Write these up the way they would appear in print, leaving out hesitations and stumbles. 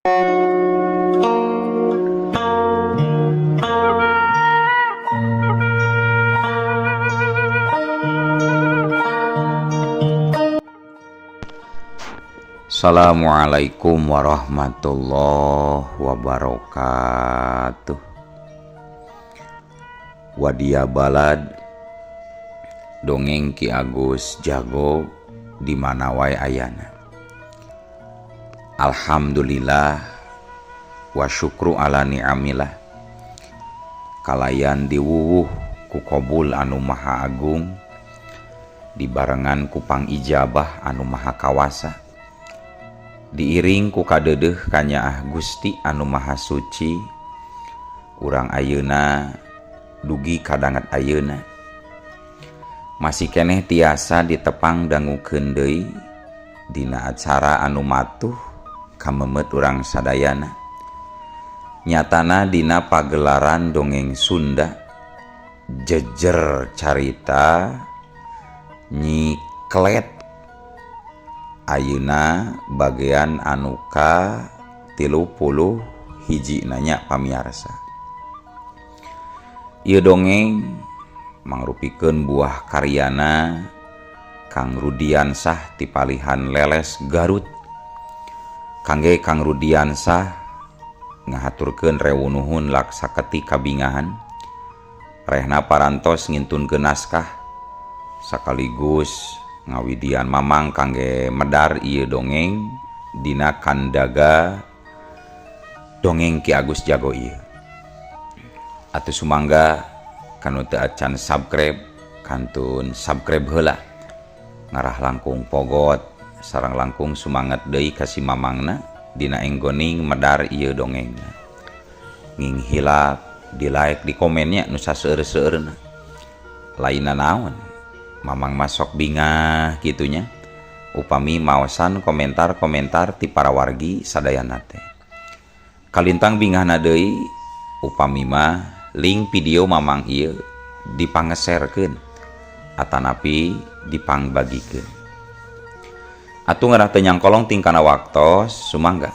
Assalamualaikum warahmatullahi wabarakatuh. Wadia balad dongeng Ki Agus Jago di mana wae ayana. Alhamdulillah wa syukru ala ni'amillah. Kalayan diwuwuh ku qabul anu maha agung, dibarengan ku pangijabah anu maha kawasa, diiring ku kadeudeuh kanyaah Gusti anu maha suci. Urang ayeuna dugi kadanget ayeuna masih keneh tiasa ditepang dangukeun deui dina acara anu matuh kamemet urang sadayana. Nyatana dina pagelaran dongeng Sunda jejer carita Nyi Klet ayeuna bagian anu ka 31 nanya pamiarsa. Ieu dongeng mangrupikeun buah karyana Kang Rudiansah ti Palihan Leles Garut. Kangge Kang Rudiansah ngahaturkeun rewunuhun laksaketi kabingahan, rehna parantos ngintunkeun naskah sakaligus ngawidian mamang kangge medar ieu dongeng dina kandaga dongeng Ki Agus Jago ieu. Atuh sumangga kanu teu acan subscribe kantun subscribe heula, ngarah langkung pogot sareng langkung sumanget deui ka si mamangna dina enggoning medar ieu dongengna. Nging hilap di like di komennya nu saseueur-seueurna. Lainna naon mamang masok bingah gitunya upami maosan komentar-komentar ti para wargi sadayana teh. Kalintang bingahna deui upami mah link video mamang ieu dipangeserkeun atanapi dipangbagikeun. Atuh ngarah teu nyangkolong tingkana waktos sumangga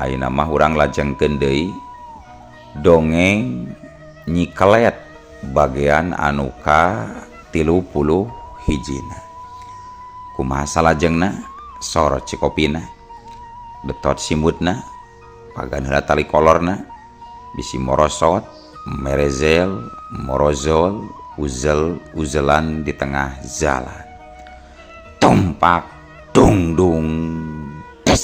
ayeuna mah urang lajengkeun deui dongeng Nyi Klet bagian anu ka 31. Kumaha salajengna sorot cikopina, betot simutna, pagan heula tali kolorna, bisi morosot, merezel, morozol, uzel-uzelan di tengah jalan. Tumpak dung dung des.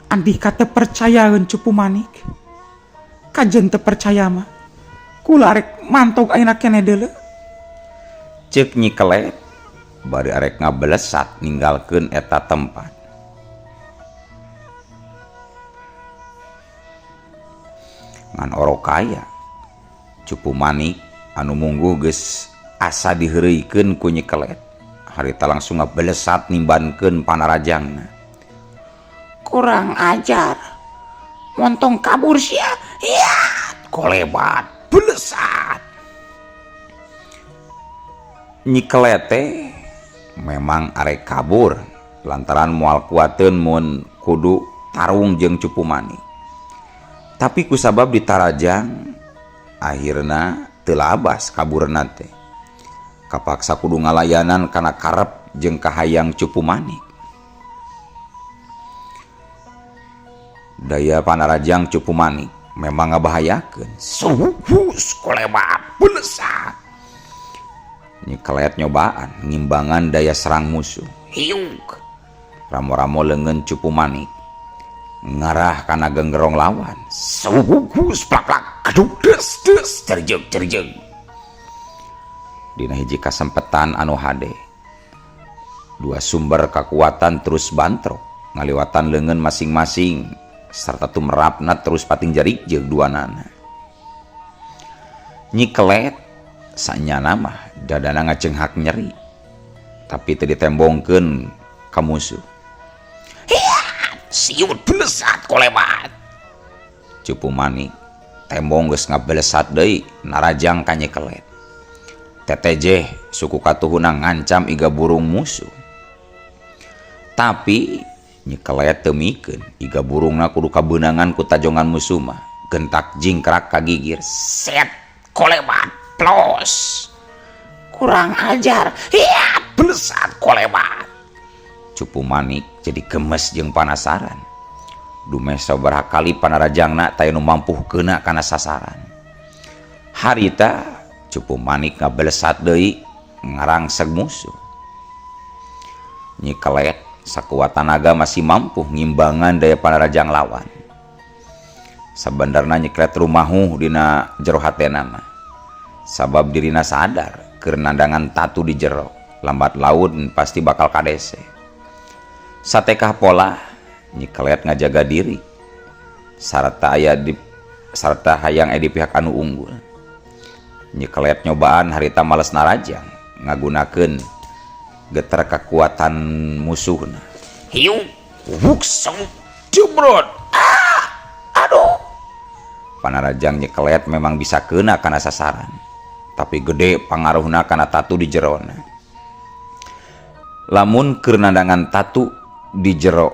Andika teu percayaeun Cupu Manik, kajen teu percaya mah kula arek mantog ayeuna keneh deuleu. Ceuk Nyi Klet bari arek ngabelesat ninggalkeun eta tempat. Ngan orokaya Cupu Manik anu mungguh geus asa diheureuikeun ku Nyi Klet, harita langsung ngabelesat nimbankeun panarajangna. Kurang ajar, montong kabur sia, ya Kolebat belesat. Nyi Klet teh memang arek kabur lantaran moal kuateun mun kudu tarung jeung Cupu Manik. Tapi kusabab ditarajang akhirna teu labas kaburna teh. Kapaksa kudu ngalayanan kana karep jeung kahayang Cupu Manik. Daya panarajang Cupu Manik memang ngabahayakeun. Suhus kolebat belesat. Nyi Klet nyobaan ngimbangan daya serang musuh. Hiuk ramo-ramo leungeun Cupu Manik ngarah kana genggerong lawan. Suhus plak-plak keduk des des cerjeg. Dina hiji kasempetan anu hade, dua sumber kekuatan terus bantrok ngaliwatan leungeun masing-masing serta tumerapna terus pating jarik jeung duanana. Nyi Klet sanya nama dadana ngacenghak nyeri, tapi teu ditembongkeun ka musuh. Siut belesat kolebat. Cupu Manik tembong geus ngabelesat deui narajang ka Nyikelet. TTJ suku katuhuna ngancam iga burung musuh. Tapi Nyikelet teu mikeun iga burungna kudu kabeunangan ku tajongan musuh mah. Gentak jingkrak kagigir. Set kolebat plos. Kurang ajar. Ya belesat kolebat. Cupu Manik jadi gemes jeung panasaran. Dumes sabaraha kali panarajangna taya nu mampu keuna kana sasaran. Harita Cupu Manik ngabelesat deui ngarangseg musuh. Nyikelet sakuat tanaga masih mampu ngimbangan daya panarajang lawan. Sabandarna Nyikelet rumahu dina jero hatena mah. Sabab dirina sadar keur nandangan tatu di jero, lambat laun pasti bakal kadese. Satekah pola Nyikelet ngajaga diri sarta hayang di pihak anu unggul. Nyikelet nyobaan harita males narajang ngagunakeun geter kekuatan musuhna. Hiu wuksong jumrot. Aduh. Panarajang Nyikelet memang bisa keuna kana sasaran, tapi gede pangaruhna kana tatu di jerona. Lamun keur nandangan tatu di jero,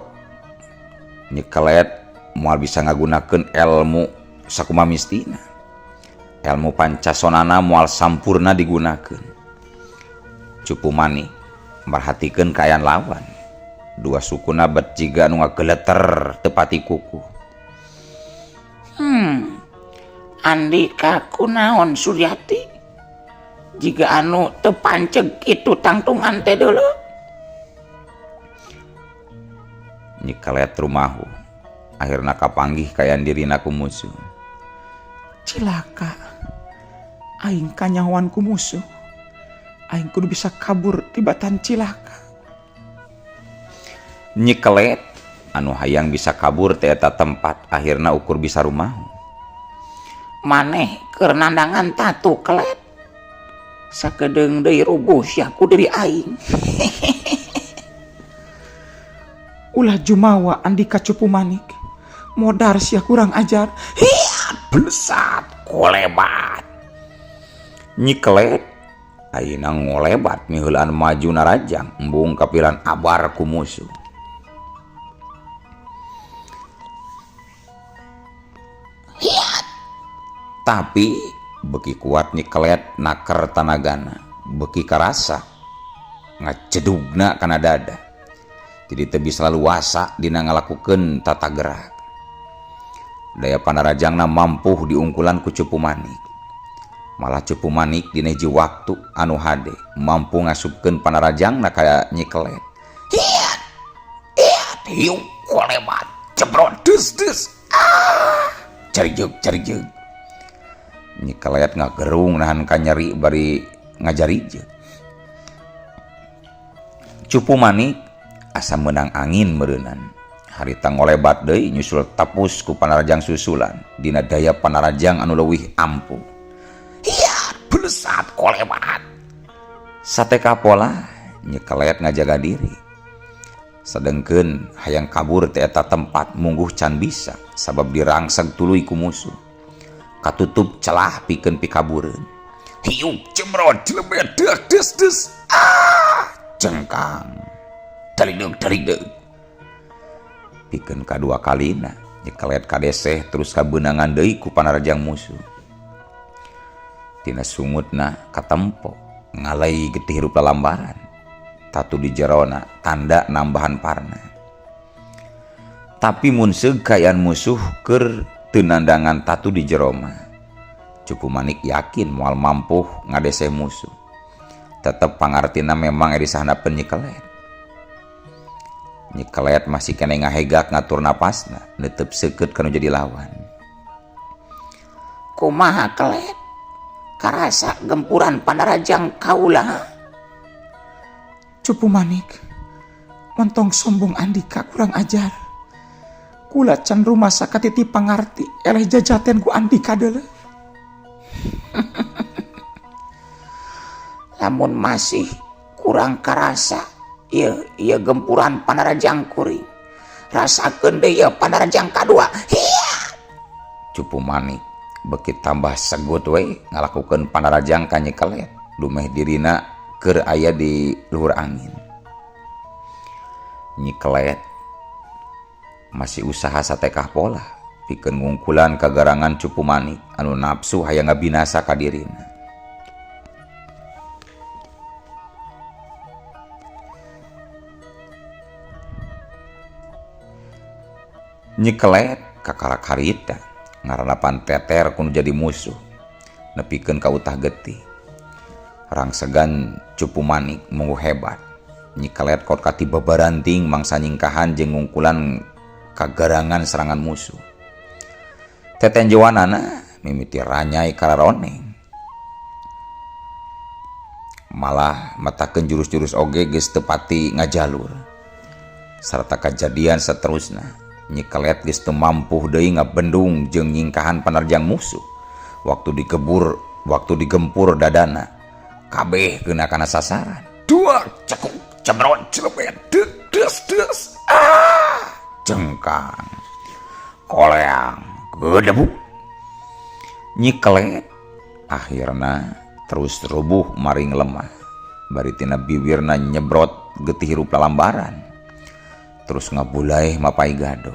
Nyikelet moal bisa ngagunakeun ilmu sakuma mistina. Ilmu pancasonana moal sampurna digunakeun. Cupu Manik merhatikeun kaayaan lawan. Dua sukuna bet jiga anu ngageleter tepati kuku. Andika kunaon Suryati? Jiga anu teu panceg itu tangtungan teh deuleu. Nyikelet rumahu akhirna kapanggih kayan dirina ku musuh. Cilaka, aing kanyawan ku musuh. Aing kudu bisa kabur tibatan cilaka. Nyikelet anu hayang bisa kabur teh eta tempat akhirna ukur bisa rumahu. Maneh keur nandangan tatu Kelet. Sakedeung deui rubuh sia ku diri aing. Ulah jumawa Andika Cupu Manik. Modar sia kurang ajar. Hiat belesat kolebat. Nyikelet ayeuna ngolebat miheulaan maju narajang embung kapiran abar ku musuh. Hiat. Tapi beki kuat Nyikelet naker tanagana, beki karasa ngacedugna kana dada. Jadi teu bisa luasa dina ngalakukeun tata gerak. Daya panarajangna mampu diungkulan ku Cupu Manik. Malah Cupu Manik dina hiji waktu anu hade mampu ngasupkeun panarajangna ka Nyikelet. Hiat. Hiu kolebat cebrot des. Carijeg. Nyikelet ngagerung nahan ka nyeri bari ngajarijeg. Cupu Manik asa menang angin meureunnan. Harita ngolebat deui nyusul tapus ku panarajang susulan dina daya panarajang anu leuwih ampuh. Hiat belesat kolebat. Sateka pola Nyikelet ngajaga diri. Sedengkeun hayang kabur teh eta tempat mungguh can bisa sabab dirangseg tuluy ku musuh. Katutup celah pikeun pikabureun. Hiu cemrot jelebet des. Cengkang. Tarig-deug. Pikeun kadua kalina Nyikelet kadeseh terus kabeunangan deui ku panarajang musuh. Tina sungutna katempo ngalai getih hirup lalambaran. Tatu di jerona tanda nambahan parna. Tapi mun seug kaayaan musuh keur teu nandangan tatu di jero mah, Cupu Manik yakin moal mampu ngadeseh musuh. Tetep pangartina memang edi sahandapeun Nyikelet. Nyikelet masih kene ngahegak ngatur napasna, netep seukeut kanu jadi lawan. Kumaha Kelet? Karasa gempuran panarajang kaula. Cupu Manik, mentong sombong Andika kurang ajar. Kula can rumah sakatiti pangarti eleh jajaten ku Andika deuleu. Namun masih kurang karasa iya gempuran panarajang kuring. Rasakeun deui panarajang kadua. Hiya! Cupu Manik beki tambah segut we ngalakukeun panarajang ka Nyi Kelet. Dumeh dirina keur aya di luhur angin. Nyi Kelet masih usaha satekah pola pikeun ngungkulan kagarangan Cupu Manik anu nafsu hayang ngabinasa ka dirina. Nyi Kelet kakala karita ngaranapan teter kudu jadi musuh nepikeun ka utah getih. Rangsegan Cupu Manik munggu hebat. Nyi Kelet kot katiba baranting mangsa nyingkahan jeung ngungkulan kagarangan serangan musuh. Tetenjewanana mimiti ranyai kararoneng. Malah matakeun jurus-jurus oge geus teu pati ngajalur. Sarta kajadian saterusna Nyi Kelet geus teu mampu deui ngabendung jeung nyingkahan panarjang musuh. Waktu digempur dadana kabeh geuna kana sasaran. Dua cekuk cemrot celebet des cengkang koleang gedebu. Nyi Kelet akhirna terus rubuh maring lemah. Bari tina bibirna nyebrot getih hirup lalambaran. Terus ngabulai mapai gado.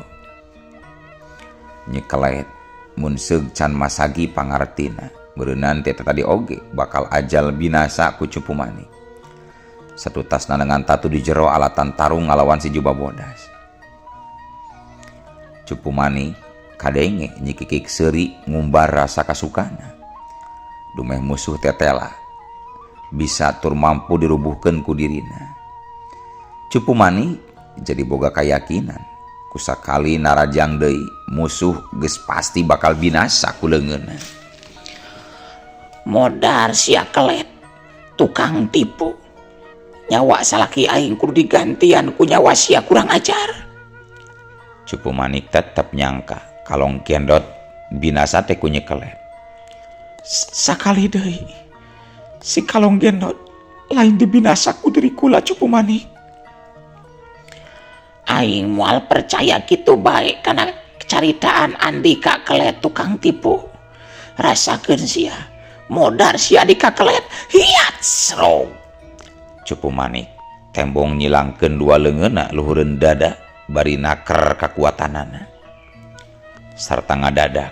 Nyi Kelet mun seug can masagi pangartina beureunan teh tadi oge bakal ajal binasa ku Cupu Manik. Satutasna dengan tatu di jero alatan tarung ngalawan si Juba Bodas. Cupu Manik kadenge nyikikik seuri ngumbar rasa kasukana. Dumeh musuh tetela bisa tur mampu dirubuhkeun ku dirina. Cupu Manik jadi boga kayakinan kusakali narajang deui musuh geus pasti bakal binasa ku leungeunna. Modar sia Kelet tukang tipu. Nyawa salaki aing kudu digantian ku nyawa sia kurang ajar. Cupu Manik tetep nyangka kalong gendot binasa teh ku Nyi Kelet. Sakali deui si kalong gendot lain dibinasa ku diri kula Cupu Manik. Aing moal percaya gitu baik karena caritaan Andika Kelet tukang tipu. Rasakeun sia modar si Andika Kelet hiat sro. Cupu Manik tembong nyilangkeun dua leungeunna luhureun dada bari naker kakuatanana. Sarta ngadadak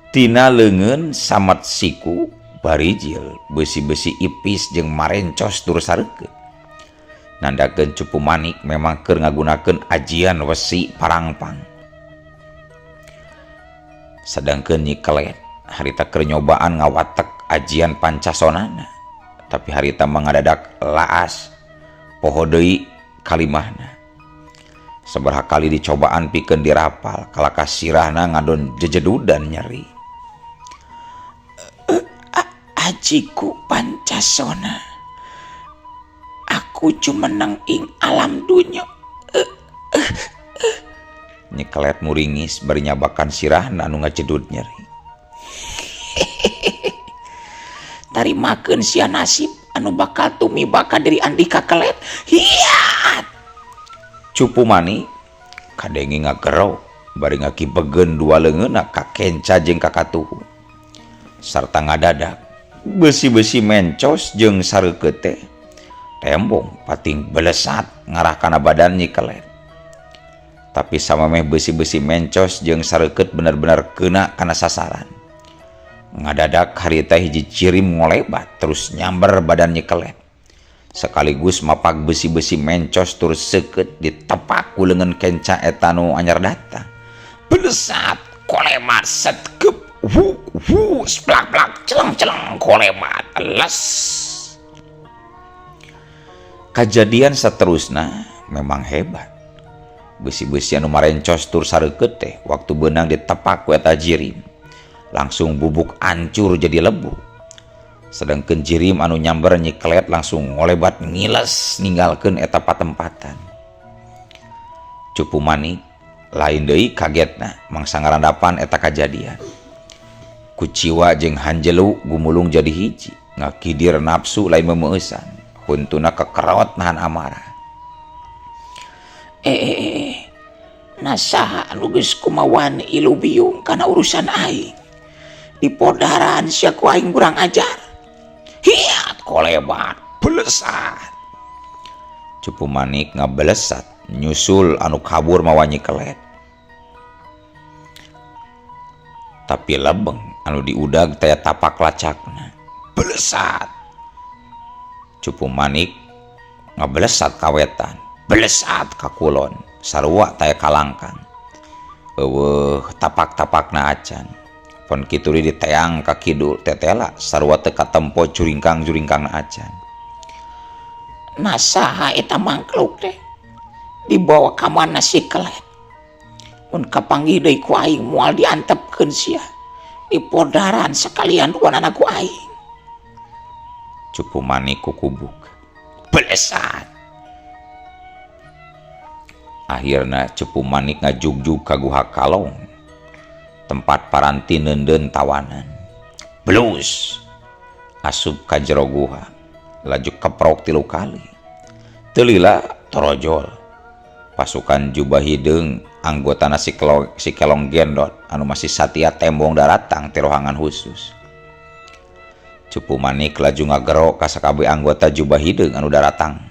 tina leungeun samet siku barijil besi-besi ipis jeung marencos tur sareukeut. Nandakeun Cupu Manik memang keur ngagunakeun ajian wesi parangpang. Sedangkeun Nyi Kelet harita keur nyobaan ngawatek ajian pancasonana, tapi harita mangadadak laas poho deui kalimahna. Sabaraha kali dicobaan pikeun dirapal kalaka sirahna ngadon jejedudan nyeri. Ajiku pancasona aku cuma nang ing alam dunya. Nyi Kelet muringis bari nyabakan sirahna anu ngajedud nyeri. Tarimakeun sia nasib anu bakal tumiba ka diri Andika Kelet. Hiat. Cupu Manik kadenge ngagero bari ngakibegeun dua leungeunna ka kenca jeung ka katuhu. Sarta ngadadak besi-besi mencos jeung sareukeut teh tembong pating belesat ngarah kana badan Nyi Kelet. Tapi samemeh besi-besi mencos jeung sareukeut bener-bener keuna kana sasaran. Ngadadak harita hiji cirim ngolebat terus nyamber badan Nyi Kelet. Sekaligus mapak besi-besi mencos tur seukeut ditepak ku leungeun kenca eta nu anyar datang. Belesat kolemat setkep splak-plak celeng-celeng kolemat les. Kajadian saterusna memang hebat. Besi-besi anu marencos tur sareukeut teh waktu beunang ditepak ku eta jirim langsung bubuk ancur jadi lebu. Sedangkeun jirim anu nyamber Nyi Kelet langsung ngolebat ngiles ninggalkeun eta patempatan. Cupu Manik lain deui kagetna mangsa ngarandapan eta kajadian. Kuciwa jeung hanjelu gumulung jadi hiji ngakidir nafsu lain memeusan, huntuna kekerot nahan amarah. Nasaha anu geus kumawan ilu biung kana urusan aing. Di podaran sia ku aing kurang ajar. Hiat kolebat belesat. Cupu Manik ngabelesat nyusul anu kabur mawanyi kelet. Tapi lebeng anu diudag taya tapak lacakna belesat. Cupu Manik ngabelesat kawetan, belesat ka kulon, sarua taya kalangkang. Eueuh tapak-tapakna acan. Pon kitu di teang ka kidul tetela sarua teu katempo juringkang-juringkangna acan. Nasaha eta mangkluk teh dibawa ka mana si kelet. Mun kapanggih deui ku aing moal diantepkeun sia di podaran sekalian dua anak ku aing. Cupu Manik kukubuk belesat. Akhirna Cupu Manik ngajugjug ka Guha Kalong, tempat paranti neundeun tawanan. Blus asup ka jero guha, laju keprok 3 kali. Teu lila torojol pasukan Jubah Hideung anggotana si Kelong Gendot anu masih satia tembong daratang ti rohangan khusus. Cupu Manik laju ngagero ka sakabeh anggota Jubah Hideung anu daratang.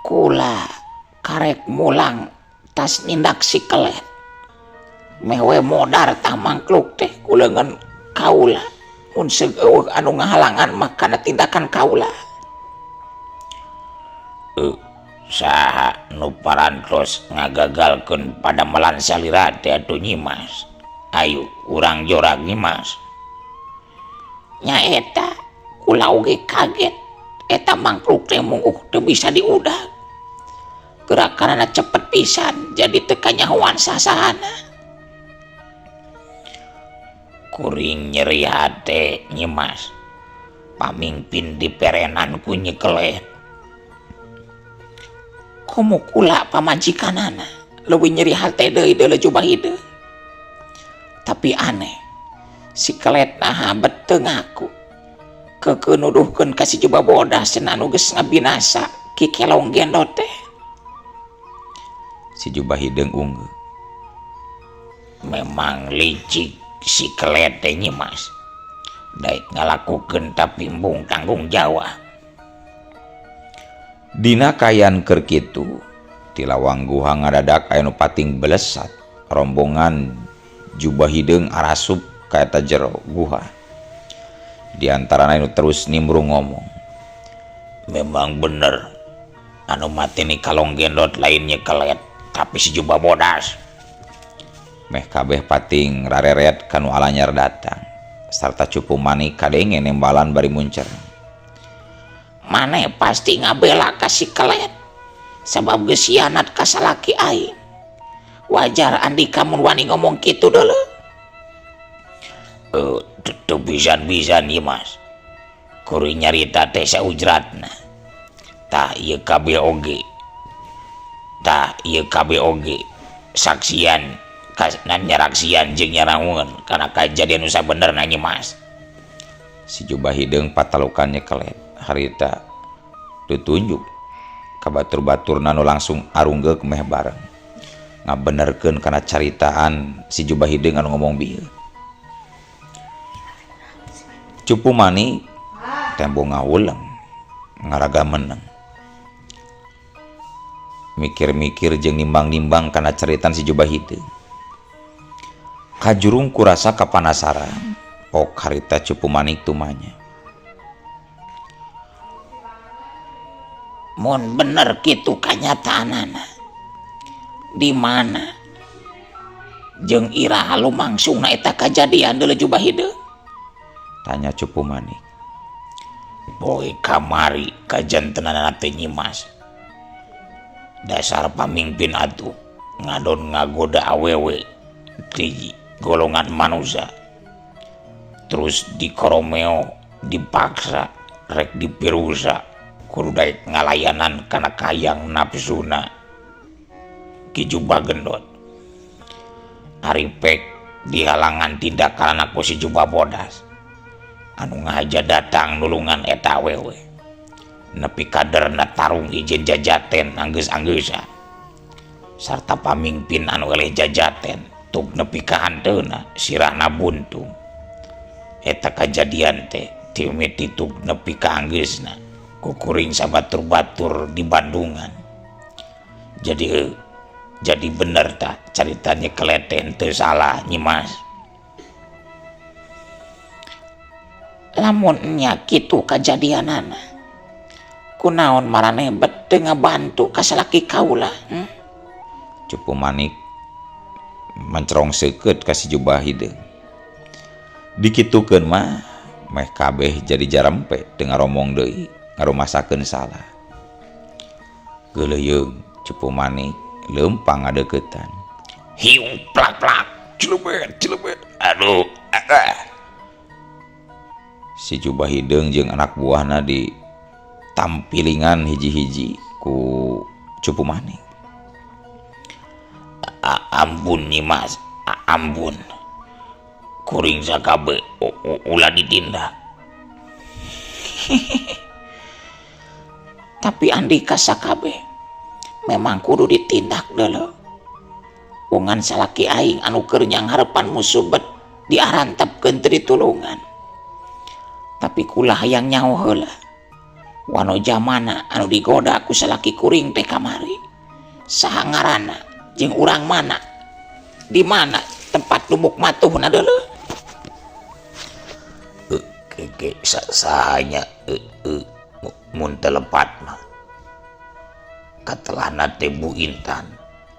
Kula karek mulang tas nindak si kelet. Mewe modar tah mangkluk teh kuleungeun kaula. Mun segeueuh anu ngahalangan mah kana tindakan kaula. Saha nu parantos ngagagalkeun padamelan salira teh atuh Nyimas. Ayo urang jorag Nyimas. Nya eta kula oge kaget. Eta mangkluk teh mungguh teu bisa diudag. Gerakanana cepet pisan jadi teu kanyahoan sasahana. Kuring nyeri hate Nyimas. Pamingpin diperenan ku Nyi Kelet. Komo kula pamajikanana leuwih nyeri hate deui deuleu Jubah Hideung. Tapi aneh, si Kelet naha beteu ngaku. Keukeu nuduhkeun ka si Jubah Bodas cenah anu geus ngabinasa Ki Kelong Gendot teh. Si Jubah Hideung unggeuh. Memang licik si Kelet teh Nyimas. Daek ngalakukeun tapi embung tanggung jawab. Dina kayan keur kitu, ti lawang guha ngadadak aya nu pating belesat. Rombongan Jubah Hideung arasup ka eta jero guha. Di antarana anu terus nimbrung ngomong. Memang bener anu mati ni Kalong Gendot lainnya Kelet, tapi si Jubah Bodas. Meh kabeh pating rareret kanu alanyar datang. Sarta Cupu Manik kadenge nembalan bari muncer. Mane pasti ngabela ka si Kelet sabab geus hianat ka salaki aing. Wajar Andika mun wani ngomong kitu deuleu. Teu pisan-pisan Nyimas. Kuring nyarita teh saujratna. Tah ieu kabeh oge saksian kasnan nyaraksian jeung nyarangun kana kajadian nu sabenerna Nyimas. Si Jubah Hideung patalukannya Kelet harita ditunjuk ka batur-baturna nu langsung arunggeuk meh bareng ngabenerkeun kana caritaan si Jubah Hideung anu ngomong bieu. Cupu Manik tembo ngawuleng ngaraga meneng mikir-mikir jeung nimbang-nimbang kana caritaan si Jubah Hideung. Kajurung kurasa kapanasaran ok harita Cupu Manik tumanya. Mun bener kitu kanyataanana, di mana jeung iraha lumangsungna eta kajadian deuleu Jubah Hideung? Tanya Cupu Manik. Boy kamari kajantenana teh Nyimas. Dasar pamimpin atuh ngadon ngagoda awewe di golongan manusia. Terus dikoromeo, dipaksa, rek dipirusa. Kudu daek ngalayanan kana kayang nafsuna Ki Jubah Gendot. Ari pek dihalangan tindakan anak si Jubah Bodas. anu ngaja datang nulungan eta awewe nepi kaderna tarung ijen jajaten anggeus-anggeusna sarta pamimpin anu eleh jajaten tug nepi ka hanteuna sirahna buntung. Eta kajadian teh timiti tug nepi ka anggeusna kukuring sabatur-batur di Bandungan. Jadi bener tak ceritanya keleten teu salah Nyimas. Lamun nya kitu kajadianana, kunaon maraneh bete ngabantu ka salaki kaula? Cupu Manik mencerong seukeut ka si Jubah Hideung. Dikitukeun mah meh kabeh jadi jarempe teu ngaromong deui, ngarumasakeun salah. Geuleuyeung Cupu Manik leumpang ngadeuketan. Hiu plak-plak, celebet. Aduh, Si Jubah Hideung jeung anak buahna di tampilingan hiji-hiji ku Cupu Manik. Ampun Nyimas, ampun. Kuring sakabe ulah ditindak. Tapi Andika sakabe memang kudu ditindak deuleu. Bungan salaki aing anu keur nyang harepan musuh bet diarantepkeun teu ditulungan. Tapi kula hayang nyaho heula. Wano jamana anu digoda ku salaki kuring teh kamari. Saha ngaranna jeung urang mana? Di mana tempat lumuk matuhna deuleu? Sahanya mun telepat mah katelahna teh Bu Intan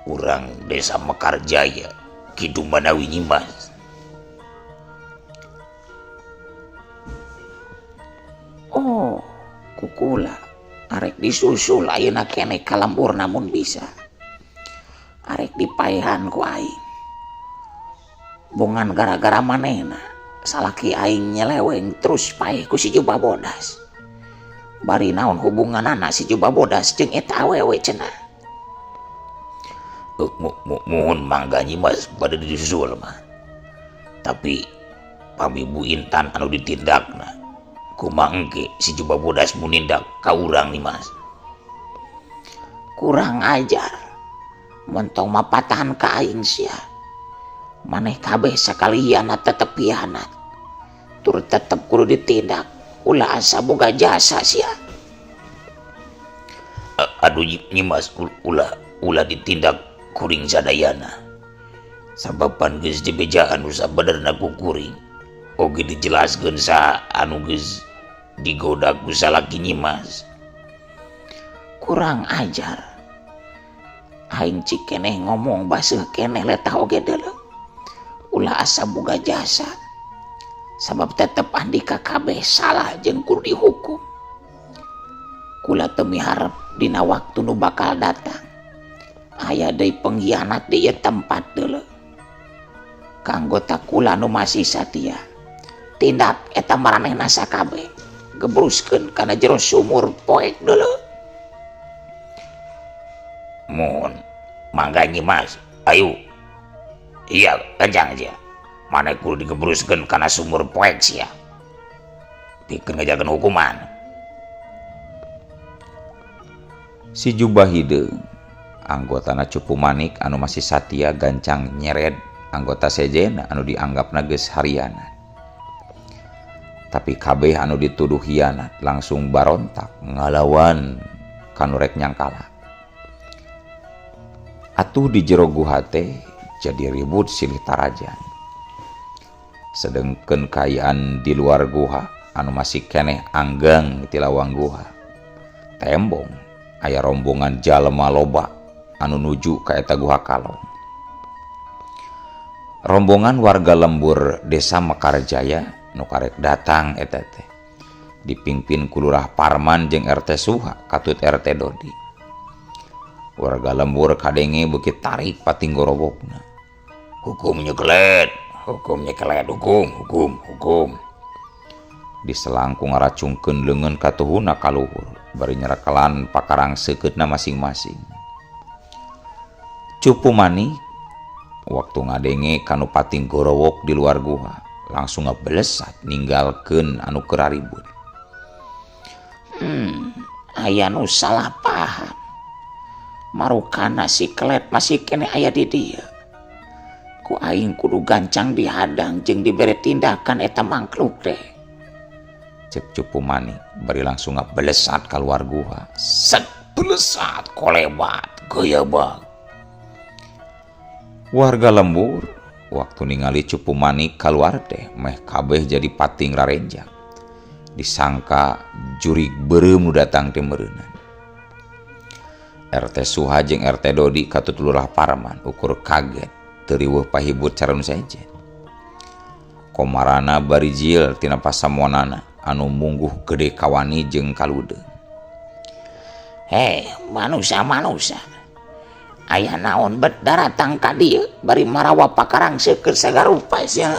urang desa Mekarjaya Kidung Banawi Nyimas. Oh, kukula arek disusul ayeuna keneh kalembur namun bisa. Arek dipaehan ku aing. Bungan gara-gara manehna salaki aing nyeleweng terus paeh ku si Jubah Bodas. Bari naon hubunganana si Jubah Bodas jeung eta awewe cenah? Mohon mangga Nyimas pada disusul mah. Tapi pami Bu Intan anu ditindakna kumaha engke si Jubah Bodas munindak ka urang Nyimas. Kurang ajar. Mentong mapatahan ka aing sia. Maneh kabeh sakalian tetep hianat. Tur tetep kudu ditindak. Ulah asa boga jasa sia. Aduh Nyimas ulah ditindak kuring sadayana. Sababan geus dibejaan nu sabenerna ku kuring. Oge dijelaskeun sa anu geus digoda ku salaki Nyimas. Kurang ajar. Aing cik keneh ngomong baseuh keneh letah oge deuleu. Ulah asa boga jasa. Sabab tetep Andika kabeh salah jeung kudu dihukum. Kula teu miharep dina waktu nu bakal datang aya deui pengkhianat di ieu tempat deuleu. Kanggota kula nu masih satia tindak eta maranehna sakabeh gebruskeun kana jero sumur poek deuleu. Mohon mangga Nyimas, ayo. Iya, kencang aja. Mana kudu digebruskeun kana sumur poek sia. Pikeun ngajakeun hukuman. Si Jubah Hideung anggotana Cupu Manik anu masih satia gancang nyered anggota sejena anu dianggapna geus hariana. Tapi kabeh anu dituduh hianat langsung barontak ngalawan kanu rek nyangkala. Atuh di jero guha teh jadi ribut silih tarajan. Sedengkeun kayaan di luar guha anu masih keneh anggang ti lawang guha. Tembong aya rombongan jalema loba anu nuju ka eta guha kalong. Rombongan warga lembur desa Mekarjaya nu karek datang eta teh dipimpin ku Lurah Parman jeung RT Suha katut RT Dodi. Warga lembur kadenge beuki tarik patinggorowokna. Hukum nyekelet, hukum. Diselang ku ngaracungkeun leungeun katuhuna ka luhur bari nyerekelan pakarang seukeutna masing-masing. Cupu Manik waktu ngadenge kanu patinggorowok di luar guha langsung ngebelesat ninggalkeun anu keraribut. Aya nu salah paham. Marukana si Kelet masih kene aya di dieu. Ku aing kudu gancang dihadang jeung dibere tindakan eta mangkluk deh. Cek Cupu Manik bari langsung ngebelesat keluar guha. Set belesat kolebat goyabag. Warga lembur waktu ningali Cupu Manik keluar teh meh kabeh jadi pating rarenjak. Disangka jurig beureum nu datang teh meureunna. RT Suha jeung RT Dodi katut Lurah Parman ukur kaget teu riweuh pahibut cara nu sejen. Komarana bari jil tina pasamonana anu mungguh gede kawani jeung kaludeung. Hei, manusia. Aya naon bet daratang ka dieu bari marawa pakarang seukeut sagarupa sia.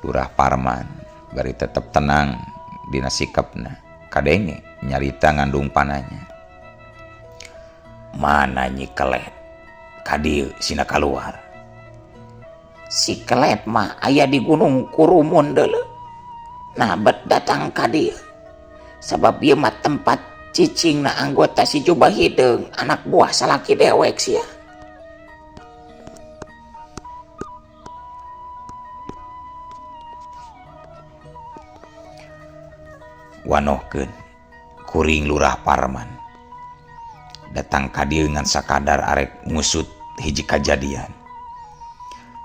Lurah Parman bari tetep tenang dina sikapna. Kadenge nyarita ngandung pananya. Mana Nyi Kelet? Kadieu sina kaluar. Si Kelet mah aya di Gunung Kurumun deuleu. Nah bet datang ka dieu. Sabab ieu mah tempat cicingna anggota si Jubah Hideung, anak buah salaki dewek sia. Wanohkeun kuring Lurah Parman datang ka dieu ngan sakadar arek ngusut hiji kajadian.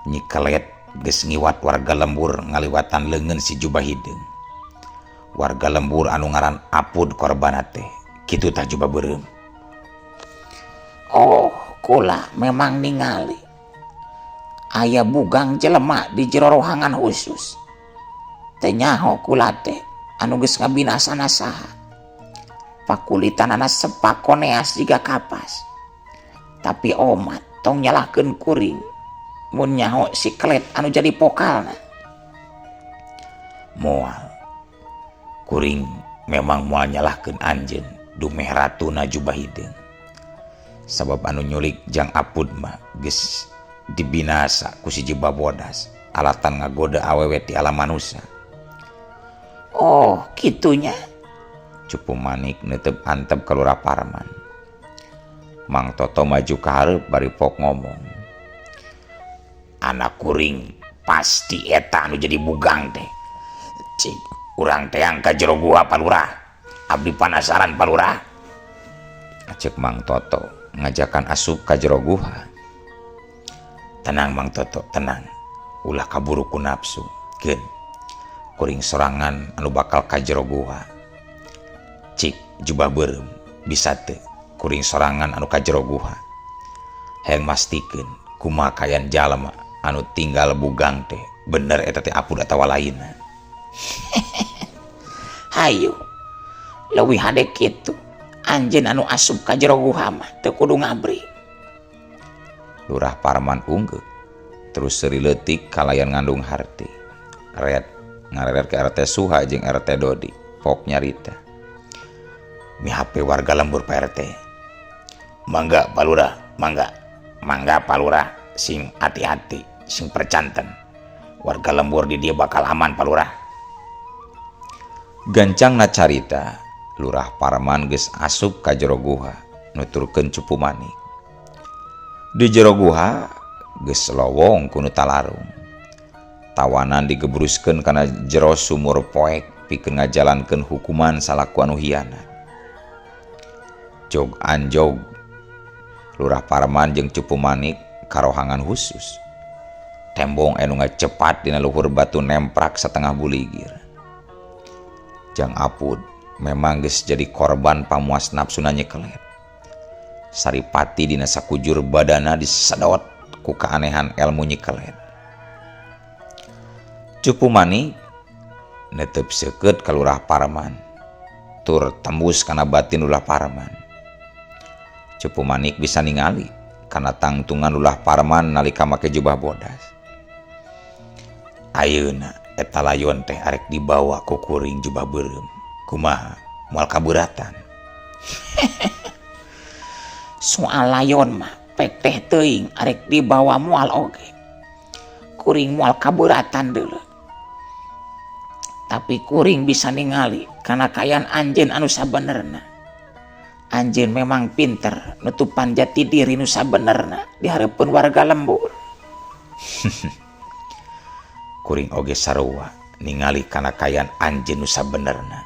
Nyi Kelet geus ngiwat warga lembur ngaliwatan leungeun si Jubah Hideung. Warga lembur anu ngaran Apud korban teh kitu tah Jubah beureum. Oh, kula memang ningali aya bugang jelema di jero rohangan khusus. Teu nyaho kula teh anu geus ngabinasana saha. Pakulitanana sepakoneas jiga kapas. Tapi omat tong nyalahkeun kuring mun nyaho si Kelet anu jadi pokalna. Moal kuring memang moal nyalahkeun anjeun dumeh ratuna Jubah Hideung. Sabab anu nyulik Jang Apud mah geus dibinasa ku si Jubah Bodas alatan ngagoda awewe ti alam manusia. Oh, kitunya. Cupu Manik neuteup antep ka Lurah Parman. Mang Toto maju ka hareup bari pok ngomong. Anak kuring pasti eta anu jadi bugang teh. Cik, urang teh angka jero gua Palurah. Abdi panasaran Palurah. Cek Mang Toto ngajakan asup ka jero guha. Tenang Mang Toto, tenang. Ulah kaburu ku nafsu. Keun. Kuring sorangan anu bakal ka jero guha. Cik Jubah beureum bisa teu kuring sorangan anu ka jero guha. Hayang mastikeun kumaha kayan jalma anu tinggal bugang teh bener eta teh Apud atawa lainna. Hayu. Leuwih hade kitu. Anjeun anu asup ka jero guha mah teu kudu ngabri. Lurah Parman unggeuh terus seuri leutik kalayan ngandung harti. Ngareret ke RT Suha jeung RT Dodi pok nyarita. Mi HP warga lembur Pak RT. Mangga Palurah, mangga Palurah, sing hati-hati, sing percanten. Warga lembur di dia bakal aman Palurah. Gancangna carita, Lurah Parman geus asup ka jero guha nuturkeun Cupu Manik. Di jero guha geus lowong ku nu talarung. Tawanan digebruskeun kana jero sumur poek pikeun ngajalankeun hukuman salaku anu hianat. Jog anjog Lurah Parman jeung Cupu Manik karohangan khusus. Tembong anu ngacepat dina luhur batu nemprak satengah buligir. Jang Apud memang geus jadi korban pamuas nafsuna Nyi Kelet. Saripati dina sakujur badana disedot ku kaanehan elmu Nyi Kelet. Cupu Manik netep seukeut ka Lurah Parman tur tembus kana batin Lurah Parman. Cupu Manik bisa ningali kana tangtungan Lurah Parman nalika make jubah bodas. Ayeuna eta layon teh arek dibawa ku kuring jubah beureum. Kumaha? Moal kabeuratan. Soal layon mah pek teh teuing arek dibawa moal oge. kuring moal kaberatan dulu. Tapi kuring bisa ningali karena kayaan anjeun anu sabenerna. Anjeun memang pinter nutupan jati diri nu sabenerna di hareupeun warga lembur. Kuring oge sarua ningali kana kayaan anjeun nu sabenerna.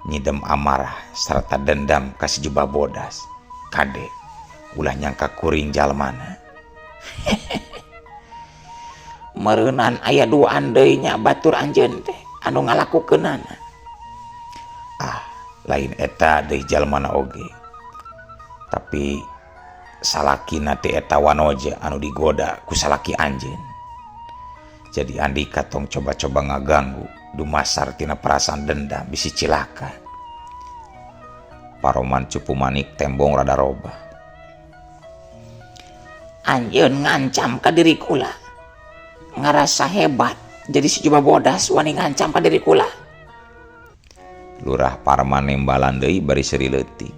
Nyidem amarah serta dendam ka si jubah bodas. Kade ulah nyangka kuring jalmana. Meureunnan aya duaan deui nya batur anjeun teh anu ngalakukeunana. Lain eta deui jalmana oge. Tapi salakina teh eta wanoja anu digoda ku salaki anjeun. Jadi Andika tong coba-coba ngaganggu dumasar tina perasaan dendam bisi cilaka. Paroman Cupu Manik tembong rada robah. Anjeun ngancam ka diri kula. Ngarasa hebat jadi si jubah bodas wani ngancam ka diri kula. Lurah Parman nembalan deui bari seuri leutik.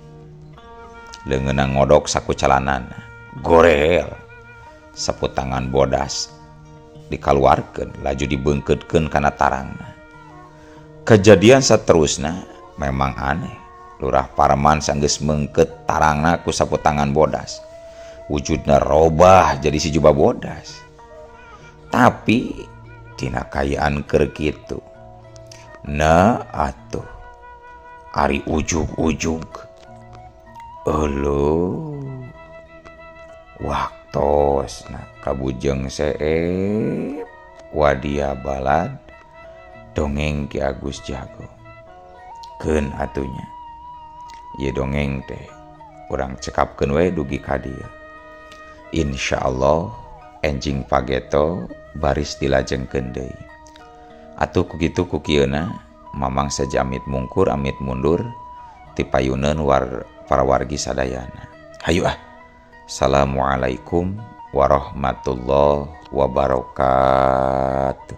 Leungeunna ngodok saku calanana. Gorel. Sapu tangan bodas dikaluarkeun laju dibeungkeutkeun kana tarangna. Kejadian saterusna memang aneh. Lurah Parman sanggeus meungkeut tarangna ku sapu tangan bodas. Wujudna robah jadi si jubah bodas. Tapi tina kayaan keur kitu. Na atuh ari ujug-ujug. Elo. Waktosna kabujeng seep wadia balad dongeng Ki Agus Jago. Keun atunya. Ye dongeng teh urang cekapkeun we dugi ka dieu. Insyaallah enjing pageto baris dilajengkeun deui. Atuh kukitu kukieuna mamang saja amit mungkur amit mundur ti payuneun para wargi sadayana. Hayu ah. Assalamualaikum warahmatullahi wabarakatuh.